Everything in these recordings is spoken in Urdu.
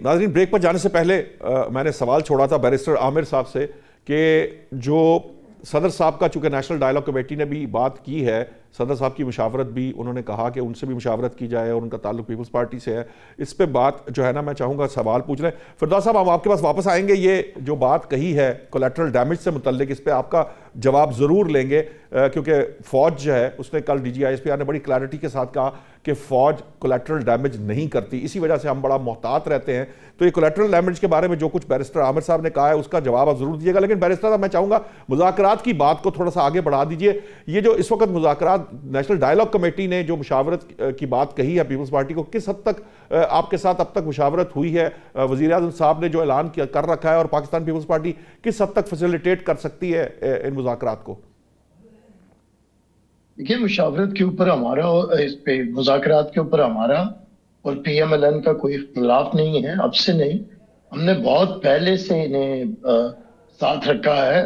ناظرین بریک پر جانے سے پہلے میں نے سوال چھوڑا تھا بیرسٹر عامر صاحب سے کہ جو صدر صاحب کا چونکہ نیشنل ڈائیلاگ کمیٹی نے بھی بات کی ہے، صدر صاحب کی مشاورت بھی انہوں نے کہا کہ ان سے بھی مشاورت کی جائے اور ان کا تعلق پیپلز پارٹی سے ہے، اس پہ بات جو ہے نا میں چاہوں گا سوال پوچھ لیں۔ فردوس صاحب ہم آپ کے پاس واپس آئیں گے، یہ جو بات کہی ہے کولیٹرل ڈیمیج سے متعلق اس پہ آپ کا جواب ضرور لیں گے، کیونکہ فوج جو ہے اس نے کل D G I S P R نے بڑی کلیئرٹی کے ساتھ کہا کہ فوج کولیٹرل ڈیمیج نہیں کرتی، اسی وجہ سے ہم بڑا محتاط رہتے ہیں۔ تو یہ کولیٹرل ڈیمیج کے بارے میں جو کچھ بیرسٹر عامر صاحب نے کہا ہے اس کا جواب آپ ضرور دیجیے گا، لیکن بیرسٹر صاحب میں چاہوں گا مذاکرات کی بات کو تھوڑا سا آگے بڑھا دیجیے۔ یہ جو اس وقت مذاکرات نیشنل ڈائیلاگ کمیٹی نے جو مشاورت کی بات کہی ہے پیپلز پارٹی کو، کس حد تک آپ کے ساتھ اب تک مشاورت ہوئی ہے؟ وزیر اعظم صاحب نے جو اعلان کر رکھا ہے اور پاکستان پیپلز پارٹی کس حد تک فیسیلیٹیٹ کر سکتی ہے ان مذاکرات کو؟ دیکھیے مشاورت کے اوپر ہمارا، اس پہ مذاکرات کے اوپر ہمارا اور پی ایم ایل این کا کوئی اختلاف نہیں ہے، اب سے نہیں، ہم نے بہت پہلے سے انہیں ساتھ رکھا ہے۔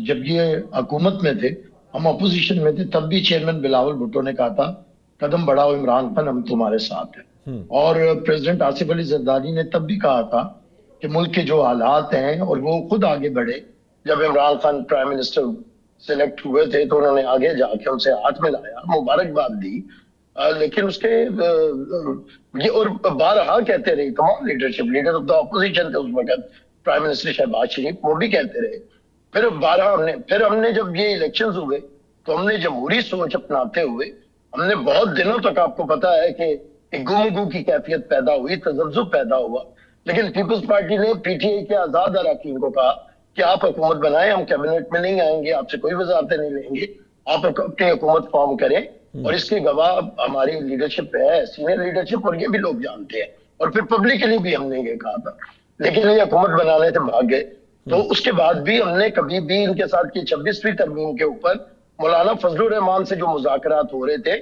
جب یہ حکومت میں تھے، ہم اپوزیشن میں تھے، تب بھی چیئرمین بلاول بھٹو نے کہا تھا قدم بڑھاؤ عمران خان، ہم تمہارے ساتھ ہیں، اور پریزیڈنٹ آصف علی زرداری نے تب بھی کہا تھا کہ ملک کے جو حالات ہیں، اور وہ خود آگے بڑھے۔ جب Imran Khan prime minister select ہوئے تھے تو انہوں نے آگے جا کے ان سے ہاتھ ملایا، مبارکباد دی، لیکن اس کے یہ اور بارہا کہتے رہے تمام leadership, leader of the opposition تھے اس وقت پرائم منسٹر شہباز شریف، وہ بھی کہتے رہے۔ پھر ہم نے جب یہ الیکشنز ہوئے تو ہم نے جمہوری سوچ اپناتے ہوئے ہم نے بہت دنوں تک، آپ کو پتا ہے کہ ایک گم کی کیفیت پیدا ہوئی، تذبذب پیدا ہوا، لیکن پیپلز پارٹی نے پی ٹی آئی کے آزاد اراکین کو کہا کہ آپ حکومت بنائیں، ہم کیبنٹ میں نہیں آئیں گے، آپ سے کوئی وزارتیں نہیں لیں گے، آپ اپنی حکومت فارم کریں، اور اس کے گواہ ہماری لیڈرشپ ہے، سینئر لیڈرشپ، اور یہ بھی لوگ جانتے ہیں، اور پھر پبلکلی بھی ہم نے یہ کہا تھا، لیکن یہ حکومت بنانے سے بھاگ گئے۔ تو اس کے بعد بھی ہم نے کبھی بھی ان کے ساتھ کی 26ویں ترمیم کے اوپر مولانا فضل الرحمان سے جو مذاکرات ہو رہے تھے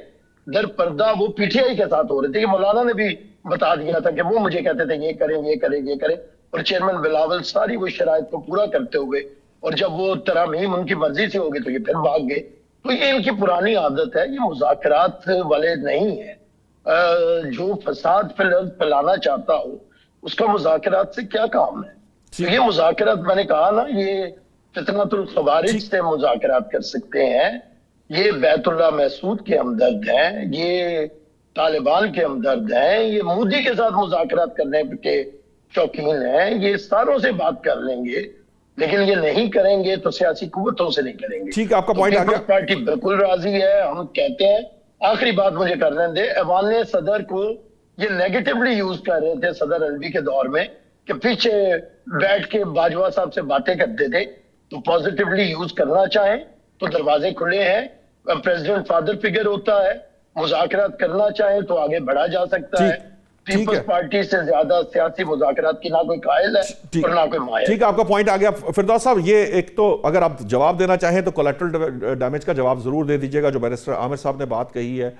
در پردہ وہ پی ٹی آئی کے ساتھ ہو رہے تھے، کہ مولانا نے بھی بتا دیا تھا کہ وہ مجھے کہتے تھے یہ کریں یہ کریں یہ کریں، اور چیئرمین بلاول ساری وہ شرائط کو پورا کرتے ہوئے، اور جب وہ ترامیم ان کی مرضی سے ہوگی تو یہ پھر بھاگ گئے۔ تو یہ ان کی پرانی عادت ہے، یہ مذاکرات والے نہیں ہیں۔ جو فساد پھیلانا چاہتا ہو اس کا مذاکرات سے کیا کام ہے؟ تو یہ مذاکرات، میں نے کہا نا، یہ فتنۃ الخوارج سے مذاکرات کر سکتے ہیں، یہ بیت اللہ محسود کے ہمدرد ہیں، یہ طالبان کے ہمدرد ہیں، یہ مودی کے ساتھ مذاکرات کرنے کے شوقین ہیں، یہ ساروں سے بات کر لیں گے، لیکن یہ نہیں کریں گے تو سیاسی قوتوں سے نہیں کریں گے۔ ٹھیک ہے، آپ کا پوائنٹ آ گیا۔ پیپلز پارٹی بالکل راضی ہے، ہم کہتے ہیں، آخری بات مجھے کرنے دے، ایوان صدر کو یہ نیگیٹولی یوز کر رہے تھے صدر الوی کے دور میں، کہ پیچھے بیٹھ کے باجوہ صاحب سے باتیں کرتے تھے، تو پازیٹیولی یوز کرنا چاہیں تو دروازے کھلے ہیں، پریزیڈنٹ فادر فگر ہوتا ہے، مذاکرات کرنا چاہیں تو آگے بڑھا جا سکتا ہے۔ پیپلز پارٹی سے زیادہ سیاسی مذاکرات کی نہ کوئی قائل ہے اور نہ کوئی ماہر۔ ٹھیک ہے، آپ کا پوائنٹ آ گیا۔ فردوس صاحب، یہ ایک تو اگر آپ جواب دینا چاہیں تو کولیٹرل ڈیمیج کا جواب ضرور دے دیجیے گا جو بیرسٹر عامر صاحب نے بات کہی ہے،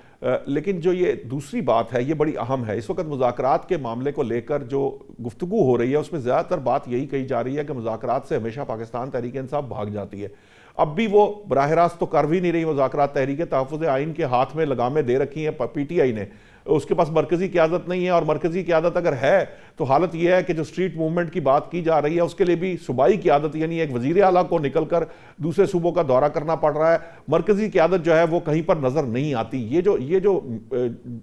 لیکن جو یہ دوسری بات ہے یہ بڑی اہم ہے۔ اس وقت مذاکرات کے معاملے کو لے کر جو گفتگو ہو رہی ہے اس میں زیادہ تر بات یہی کہی جا رہی ہے کہ مذاکرات سے ہمیشہ پاکستان تحریک انصاف بھاگ جاتی ہے۔ اب بھی وہ براہ راست تو کر بھی نہیں رہی مذاکرات، تحریک تحفظ آئین کے ہاتھ میں لگامیں دے رکھی ہیں پی ٹی آئی نے، اس کے پاس مرکزی قیادت نہیں ہے، اور مرکزی قیادت اگر ہے تو حالت یہ ہے کہ جو اسٹریٹ موومنٹ کی بات کی جا رہی ہے اس کے لیے بھی صوبائی قیادت، یعنی ایک وزیر اعلیٰ کو نکل کر دوسرے صوبوں کا دورہ کرنا پڑ رہا ہے، مرکزی قیادت جو ہے وہ کہیں پر نظر نہیں آتی۔ یہ جو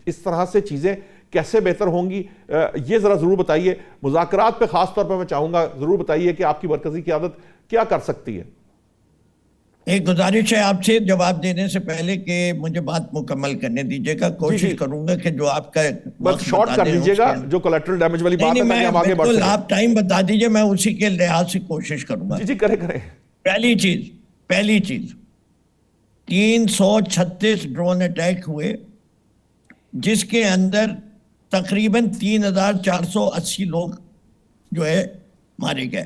اس طرح سے چیزیں کیسے بہتر ہوں گی، یہ ذرا ضرور بتائیے۔ مذاکرات پہ خاص طور پہ میں چاہوں گا ضرور بتائیے کہ آپ کی مرکزی قیادت کیا کر سکتی ہے۔ ایک گزارش ہے آپ سے جواب دینے سے پہلے کہ مجھے بات مکمل کرنے دیجیے گا، کوشش کروں گا کہ جو آپ کا بس شارٹ کر دیجیے گا جو کولیٹرل ڈیمیج والی بات ہے تاکہ ہم آگے بڑھ سکیں۔ آپ ٹائم بتا دیجیے، میں اسی کے لحاظ سے کوشش کروں گا۔ جی کریں۔ پہلی چیز 336 ڈرون اٹیک ہوئے، جس کے اندر تقریباً 3480 لوگ جو ہے مارے گئے۔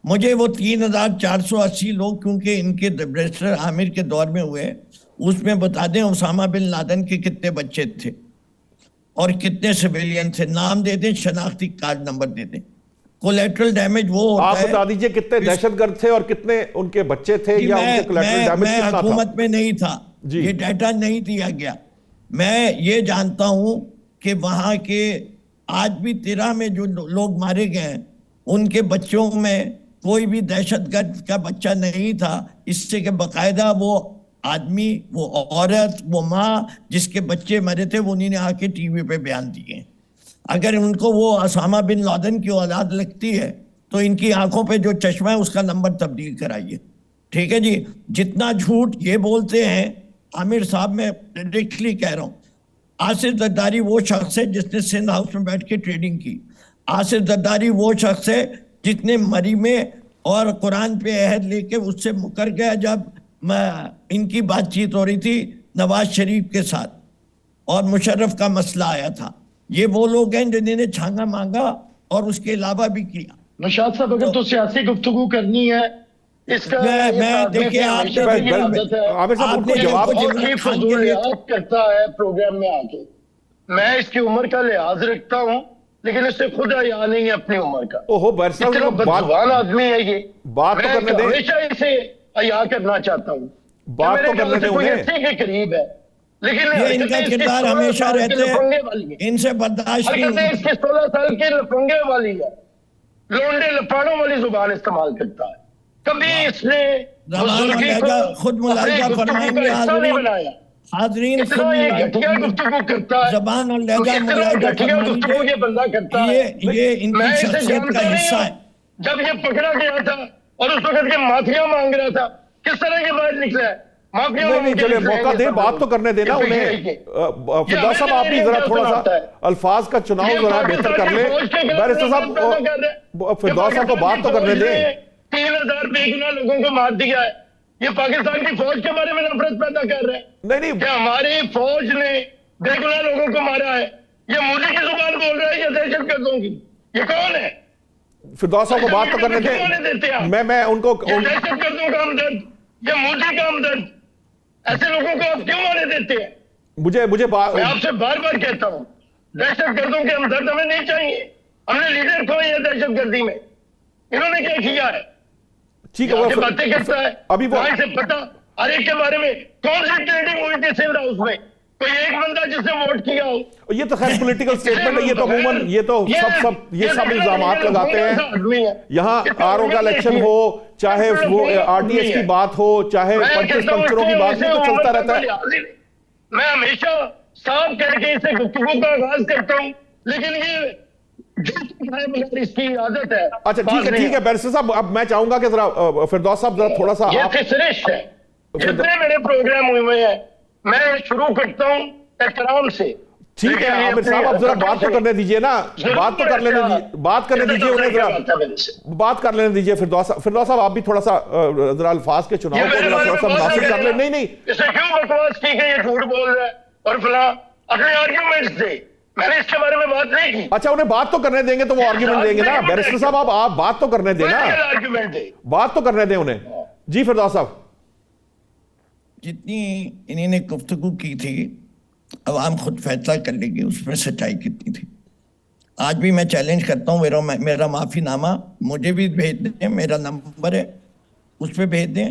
مجھے وہ 3480 لوگ، کیونکہ ان کے بیرسٹر عامر کے دور میں ہوئے، اس میں بتا دیں اسامہ بن لادن کے کتنے بچے تھے اور کتنے سویلین تھے، نام دے دیں، شناختی کارڈ نمبر دے دیں۔ کولیٹرل ڈیمیج وہ ہوتا ہے، آپ بتا دیجئے کتنے دہشت گرد تھے اور کتنے ان کے بچے تھے، یا ان کے کولیٹرل ڈیمیج کتنا تھا؟ میں حکومت میں نہیں تھا، یہ ڈیٹا نہیں دیا گیا۔ میں یہ جانتا ہوں کہ وہاں کے آج بھی تیرہ میں جو لوگ مارے گئے ہیں ان کے بچوں میں کوئی بھی دہشت گرد کا بچہ نہیں تھا، اس سے کہ باقاعدہ وہ آدمی، وہ عورت، وہ ماں جس کے بچے مرے تھے، وہ انہیں نے آ کے ٹی وی پہ بیان دیے. اگر ان کو وہ اسامہ بن لادن کی اولاد لگتی ہے تو ان کی آنکھوں پہ جو چشمہ ہے اس کا نمبر تبدیل کرائیے. ٹھیک ہے جی. جتنا جھوٹ یہ بولتے ہیں عامر صاحب، میں ڈائریکٹلی کہہ رہا ہوں، آصف زرداری وہ شخص ہے جس نے سندھ ہاؤس میں بیٹھ کے ٹریڈنگ کی. آصف زرداری وہ شخص ہے جس نے مری میں اور قرآن پہ عہد لے کے اس سے مکر گیا جب ان کی بات چیت ہو رہی تھی نواز شریف کے ساتھ اور مشرف کا مسئلہ آیا تھا. یہ وہ لوگ ہیں جنہوں نے چھانگا مانگا اور اس کے علاوہ بھی کیا. نشاط صاحب اگر تو سیاسی گفتگو کرنی ہے اس کا دیکھیے عامر صاحب ان کو جواب کرتا ہے پروگرام میں آ کے. میں اس کی عمر کا لحاظ رکھتا ہوں لیکن اس سے خود حیا نہیں ہے اپنی عمر کا. اتنا بدزبان آدمی ہے یہ. بات تو کرنے دیں. ہمیشہ اسے حیا کرنا چاہتا ہوں. بات تو کرنے دیں انہیں. اسی کے قریب ہے لیکن یہ ان کا کردار ہمیشہ رہتے ہیں، ان سے برداشت نہیں ہوتی. اس کی 16 سال کی لفنگے والی ہے، لونڈے لپاڑوں والی زبان استعمال کرتا ہے. کبھی اس نے خود ملاحظہ فرمائیں گے حاضرین، زبان اور لہجہ ملاحظہ فرمائیں گے، یہ ان کی شخصیت کا حصہ ہے. جب یہ پکڑا گیا تھا اور اس وقت کے معافیا مانگ رہا تھا، کس طرح کے باہر نکلا ہے؟ نہیں چلے موقع دیں، بات تو کرنے دینا انہیں. فردوس صاحب آپ بھی ذرا تھوڑا سا الفاظ کا چناؤ ذرا بہتر کر لیں. بیرسٹر صاحب فردوس صاحب کو بات تو کرنے دیں. 3000 بے گناہ لوگوں کو مار دیا ہے. یہ پاکستان کی فوج کے بارے میں نفرت پیدا کر رہے ہیں. نہیں کہ ہماری فوج نے بے گناہ لوگوں کو مارا ہے. یہ مودی کی زبان بول رہا ہے یا دہشت گردوں کی؟ یہ کون ہے؟ فردوس صاحب کو بات تو کرنے دیں. میں ان کو دہشت گردوں کا ہمدرد، یہ مودی کا ہمدرد، ایسے لوگوں کو آپ کیوں مارے دیتے ہیں؟ مجھے میں آپ سے بار بار کہتا ہوں دہشت گردوں کے ہمدرد ہمیں نہیں چاہیے. ہم نے لیڈر کھوئے ہیں دہشت گردی میں. انہوں نے کیا کیا ہے؟ ٹھیک ہے باتیں کرتا ہے ابھی سے پتا ہر ایک کے بارے میں. کون سی ٹریڈنگ ہوئی تھی سندھ ہاؤس میں؟ کوئی ایک بندہ جس نے ووٹ کیا ہو؟ یہ تو خیر پولیٹیکل سٹیٹمنٹ ہے. یہ تو عموماً یہ سب الزامات لگاتے ہیں. یہاں آر او کا الیکشن ہو، چاہے وہ آر ڈی ایس کی بات ہو، چاہے پنچز پنچروں کی بات ہو، تو چلتا رہتا ہے. میں ہمیشہ صاف کر کے اسے گفتگو کا آغاز کرتا ہوں لیکن یہ اس کی عادت ہے. اچھا ٹھیک ہے بیرسٹر صاحب، اب میں چاہوں گا کہ ذرا فردوس صاحب ذرا تھوڑا سا یہ فسرش ہے. جتنے میرے پروگرام ہوئے ہیں میں شروع کرتا ہوں احترام سے. ٹھیک ہے عامر صاحب، اب ذرا بات تو کرنے دیجئے نا. بات کرنے دیجئے انہیں، ذرا بات کر لینے دیجئے. فردوس صاحب آپ بھی تھوڑا سا ذرا الفاظ کے چناؤ کو ذرا تھوڑا سا مناسب کر لیں. نہیں اسے کیوں بکواس کی کہ یہ جھوٹ بول رہا ہے اور فلاں اپنے آرگیومنٹس دے. میں نے اس کے بارے میں بات نہیں کی. اچھا انہیں بات تو کرنے دیں گے تو وہ آرگیومنٹ دیں گے نا. بیرسٹر صاحب آپ بات تو کرنے دیں نا. بات تو کرنے دیں انہیں. جی فردوس صاحب. جتنی انہوں نے گفتگو کی تھی عوام خود فیصلہ کر لے گی اس میں سچائی کتنی تھی. آج بھی میں چیلنج کرتا ہوں، میرا معافی نامہ مجھے بھی بھیج دیں، میرا نمبر ہے اس پہ بھیج دیں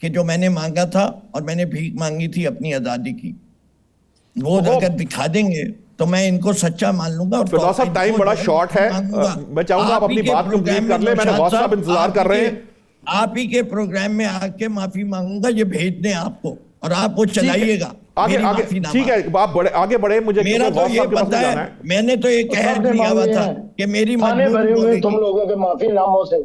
کہ جو میں نے مانگا تھا اور میں نے بھیک مانگی تھی اپنی آزادی کی، وہ اگر دکھا دیں گے تو میں ان کو سچا مان لوں گا. فردوس صاحب ٹائم بڑا شارٹ ہے، میں چاہوں گا آپ اپنی بات کمپلیٹ کر لیں. میں نے غوث صاحب انتظار کر رہے ہیں. آپ ہی کے پروگرام میں آ کے معافی مانگوں گا، یہ بھیج دیں آپ کو اور آپ وہ چلائیے گا. ٹھیک ہے آپ آگے بڑھے. مجھے میرا تو یہ پتہ ہے، میں نے تو ایک عہد لیا ہوا تھا کہ میری مجبوری تم لوگوں کے معافی ناموں سے.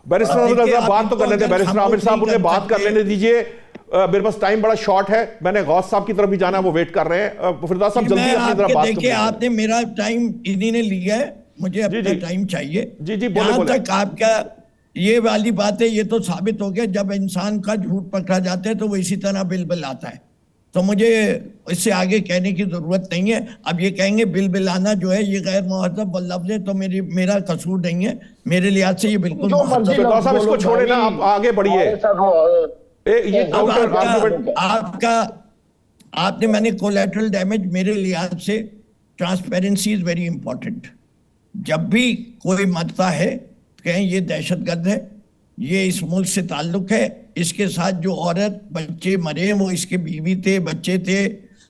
بیرسٹر بات تو کر لیتے. بیرسٹر عامر صاحب انہیں بات کر لینے دیجئے. میرے پاس ٹائم بڑا شارٹ ہے، میں نے غوث صاحب کی طرف بھی جانا ہے، وہ ویٹ کر رہے ہیں. فردوس صاحب جلدی اپنی طرف بات دیکھیں. آپ نے میرا ٹائم انہی نے لیا ہے، مجھے اپنا ٹائم چاہیے. جہاں تک آپ کا یہ والی بات ہے، یہ تو ثابت ہو گیا جب انسان کا جھوٹ پکڑا جاتا ہے تو وہ اسی طرح بل آتا ہے. تو مجھے اس سے آگے کہنے کی ضرورت نہیں ہے. اب یہ کہیں گے بل آنا جو ہے یہ غیر مہذب لفظ ہے تو میرا قصور نہیں ہے. میرے لحاظ سے یہ بالکل فردوس صاحب اس کو چھوڑے نا، آپ آگے بڑھیے. آپ نے میں نے کولیٹرل ڈیمیج، میرے لحاظ سے ٹرانسپیرنسی از ویری امپورٹنٹ. جب بھی کوئی مرتا ہے کہیں یہ دہشت گرد ہے، یہ اس ملک سے تعلق ہے، اس کے ساتھ جو عورت بچے مرے ہیں وہ اس کے بیوی تھے، بچے تھے،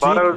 12